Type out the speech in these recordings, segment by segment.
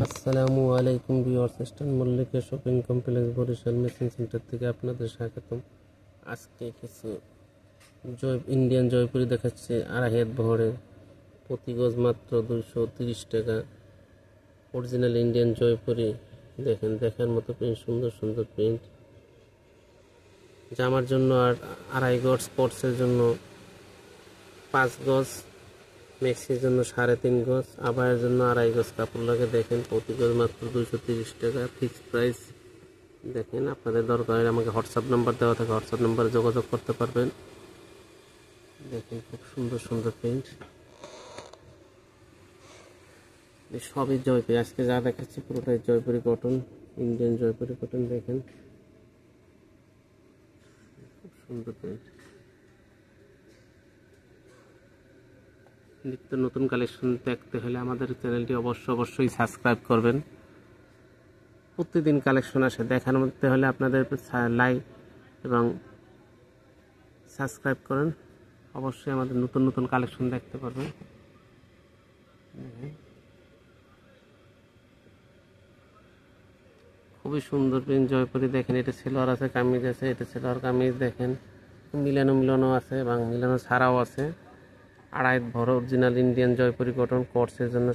আসসালামু আলাইকুম viewers, eastern Mallika shopping complex Barishal machine centre থেকে আপনাদের স্বাগতম। আজকে কিছু ইন্ডিয়ান জয়পুরি দেখাচ্ছে 2.5 হাত বহরের, প্রতি গজ মাত্র 230 টাকা। অরিজিনাল ইন্ডিয়ান জয়পুরি দেখেন, দেখার মতো প্রিন্ট, সুন্দর সুন্দর প্রিন্ট। জামার জন্য আর 2.5 গজ, স্পোর্টসের জন্য 5 গজ, ম্যাক্সির জন্য 3.5 গজ, আবায়ের জন্য 2.5 গজ কাপড় লাগে। দেখেন প্রতি গজ মাত্র 230 টাকা, ফিক্সড প্রাইস। দেখেন আপনাদের দরকার হলে আমাকে হোয়াটসঅ্যাপ নাম্বার দেওয়া থাকে, হোয়াটসঅ্যাপ নাম্বারে যোগাযোগ করতে পারবেন। দেখেন খুব সুন্দর সুন্দর প্রিন্ট, সবই জয়পুরি। আজকে যা দেখাচ্ছি পুরোটাই Jaipuri cotton, Indian Jaipuri cotton. দেখেন খুব সুন্দর প্রিন্ট। নিত্য নতুন কালেকশন দেখতে হলে আমাদের চ্যানেলটি অবশ্যই সাবস্ক্রাইব করবেন। প্রতিদিন কালেকশন আসে, দেখার মধ্যে হলে আপনাদের লাইক এবং সাবস্ক্রাইব করেন, অবশ্যই আমাদের নতুন নতুন কালেকশন দেখতে পারবেন। খুবই সুন্দর প্রিন্ট জয়পুরি। দেখেন এটা সেলোয়ার আছে, কামিজ আছে, এটা সেলোয়ার কামিজ। দেখেন মিলানো আছে এবং মিলানো ছাড়াও আছে। 2.5 ভর অরিজিনাল ইন্ডিয়ান জয়পুরি কটন। কোর্সের জন্য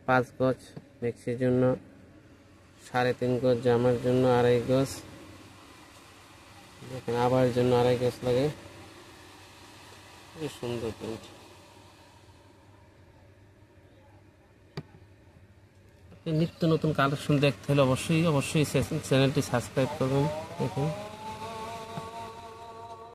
5 গজ, ম্যাক্সির জন্য 3.5 গজ, জামার জন্য 2.5 গজ। দেখেন আবার জন্য 2.5 গজ লাগে। খুবই সুন্দর প্রিন্ট। নিত্য নতুন কালেকশন দেখতে হলে অবশ্যই চ্যানেলটি সাবস্ক্রাইব করবেন। দেখুন।